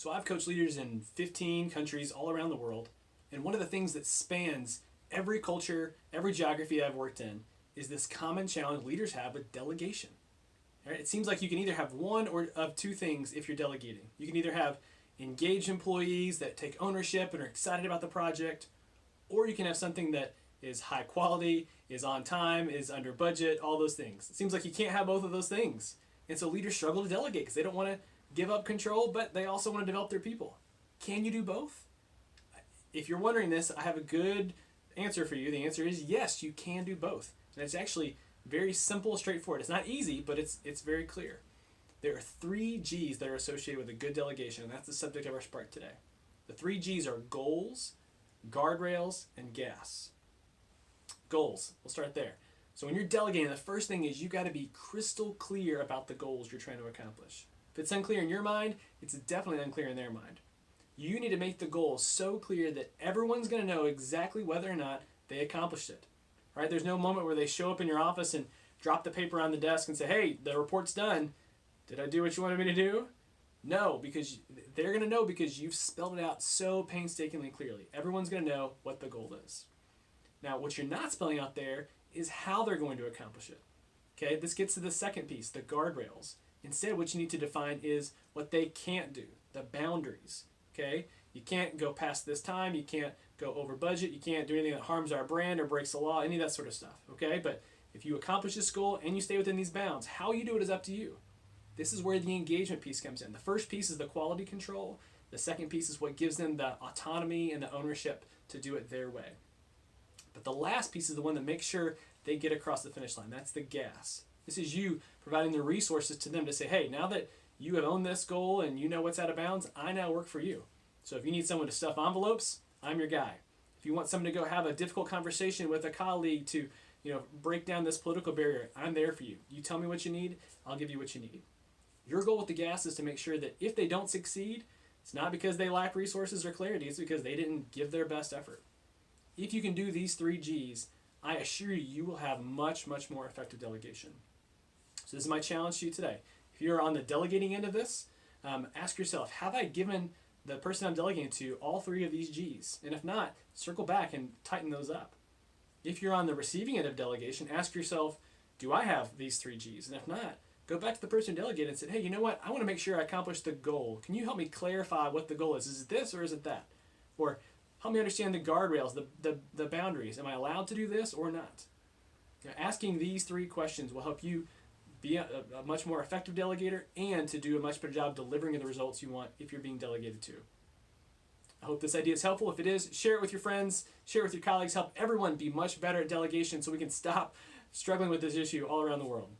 So I've coached leaders in 15 countries all around the world, and one of the things that spans every culture, every geography I've worked in is this common challenge leaders have with delegation. Right? It seems like you can either have one or of two things if you're delegating. You can either have engaged employees that take ownership and are excited about the project, or you can have something that is high quality, is on time, is under budget, all those things. It seems like you can't have both of those things. And so leaders struggle to delegate because they don't want to give up control, but they also want to develop their people. Can you do both? If you're wondering this, I have a good answer for you. The answer is yes, you can do both. And it's actually very simple, straightforward. It's not easy, but it's very clear. There are 3 G's that are associated with a good delegation, and that's the subject of our Spark today. The 3 G's are goals, guardrails, and gas. Goals, we'll start there. So when you're delegating, the first thing is you got to be crystal clear about the goals you're trying to accomplish. If it's unclear in your mind, it's definitely unclear in their mind. You need to make the goals so clear that everyone's going to know exactly whether or not they accomplished it. Right? There's no moment where they show up in your office and drop the paper on the desk and say, hey, the report's done. Did I do what you wanted me to do? No, because they're going to know because you've spelled it out so painstakingly clearly. Everyone's going to know what the goal is. Now, what you're not spelling out there is how they're going to accomplish it. Okay, this gets to the second piece, the guardrails. Instead, what you need to define is what they can't do, the boundaries. Okay, you can't go past this time, you can't go over budget, you can't do anything that harms our brand or breaks the law, any of that sort of stuff. Okay, but if you accomplish this goal and you stay within these bounds, how you do it is up to you. This is where the engagement piece comes in. The first piece is the quality control. The second piece is what gives them the autonomy and the ownership to do it their way. But the last piece is the one that makes sure they get across the finish line. That's the gas. This is you providing the resources to them to say, hey, now that you have owned this goal and you know what's out of bounds, I now work for you. So if you need someone to stuff envelopes, I'm your guy. If you want someone to go have a difficult conversation with a colleague to, break down this political barrier, I'm there for you. You tell me what you need, I'll give you what you need. Your goal with the gas is to make sure that if they don't succeed, it's not because they lack resources or clarity, it's because they didn't give their best effort. If you can do these 3 G's, I assure you, you will have much, much more effective delegation. So this is my challenge to you today. If you're on the delegating end of this, ask yourself, have I given the person I'm delegating to all 3 of these G's? And if not, circle back and tighten those up. If you're on the receiving end of delegation, ask yourself, do I have these 3 G's? And if not, go back to the person delegated and say, hey, you know what? I want to make sure I accomplish the goal. Can you help me clarify what the goal is? Is it this or is it that? Or help me understand the guardrails, the boundaries. Am I allowed to do this or not? Asking these 3 questions will help you be a much more effective delegator and to do a much better job delivering the results you want if you're being delegated to. I hope this idea is helpful. If it is, share it with your friends, share it with your colleagues, help everyone be much better at delegation so we can stop struggling with this issue all around the world.